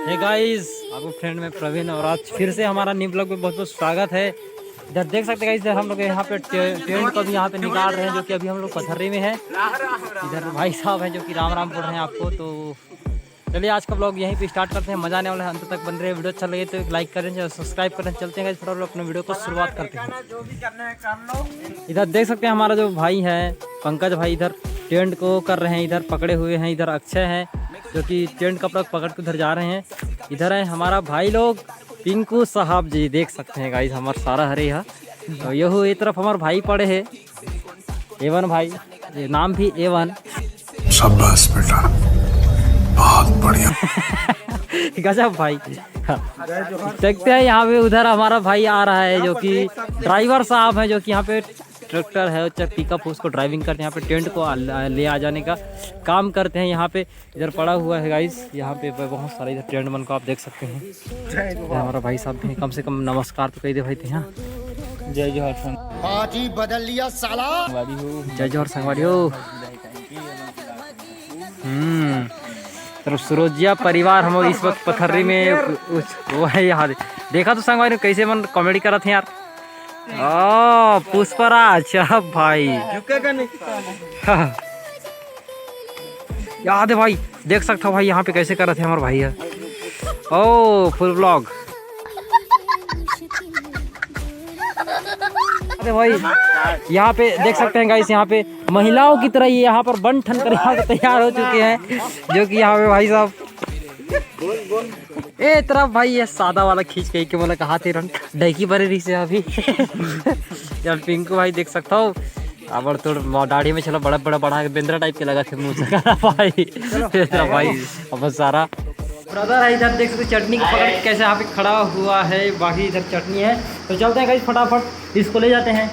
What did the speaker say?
Hey guys, आपको friend में प्रवीण और आज फिर से हमारा न्यू ब्लॉग में बहुत बहुत स्वागत है। इधर देख सकते हैं इधर हम लोग यहाँ पे टेंट को भी यहाँ पे निकाल रहे हैं, जो कि अभी हम लोग पथर्री में है। इधर भाई साहब हैं जो कि राम राम बोल रहे हैं आपको। तो चलिए आज का ब्लॉग यहीं पे स्टार्ट करते हैं, मजा आने वाला है, अंत तक बन रहे हैं। वीडियो अच्छा लगे तो एक लाइक करें और सब्सक्राइब करें। चलते हैं फटाफट अपने वीडियो को शुरुआत करते हैं। इधर देख सकते हैं हमारा जो भाई है पंकज भाई इधर टेंट को कर रहे हैं, इधर पकड़े हुए हैं। इधर अक्षय हैं जो कि टेंट का पकड़ के उधर जा रहे हैं। इधर है हमारा भाई लोग पिंकू साहब जी, देख सकते हैं गाइस हमारा सारा हरे है। तो यहू ये तरफ हमारे भाई पड़े हैं एवन भाई, ये नाम भी एवन। शाबाश बेटा, बहुत बढ़िया। गजब भाई। देखते हैं यहाँ पे उधर हमारा भाई आ रहा है जो कि ड्राइवर साहब है, जो कि यहाँ पे ट्रैक्टर है चाहे पिकअप उसको ड्राइविंग करते हैं, यहाँ पे टेंट को ले आ जाने का काम करते हैं। यहाँ पे इधर पड़ा हुआ है गाइस, यहाँ पे बहुत सारे इधर टेंट बन को आप देख सकते हैं। हमारा भाई साहब भी कम से कम नमस्कार तो कह दे भाई थे। यहाँ जय जोहर संगवारी, बदल लिया साला। जय जोहर संगवारी हो। तो सुरोजिया परिवार हम इस वक्त पथर्री में वो है यहाँ। देखा तो संगवारी कैसे मन कॉमेडी कर रहे थे यार। ओ पुष्पराज भाई याद है भाई, देख सकता हो भाई यहाँ पे कैसे कर रहे थे हमारे भाई है। ओ फुल ब्लॉग भाई यहाँ पे देख सकते हैं गाइस, यहाँ पे महिलाओं की तरह ये यहाँ पर बन ठन कर तैयार हो चुके हैं, जो कि यहाँ पे भाई साहब ए तरफ भाई ये सादा वाला खींच के बोला कहा थे रन डैकी बरे रही से अभी। यार पिंकू भाई देख सकता हो अब तो दाढ़ी में चलो बड़ा बड़ा बड़ा बेंद्रा टाइप के लगा थे मुँह से भाई। भाई अब सारा ब्रदर है इधर देख सकते चटनी को पकड़ के कैसे यहाँ पे खड़ा हुआ है। बाकी इधर चटनी है। तो चलते हैं गाइस फटाफट इसको ले जाते हैं।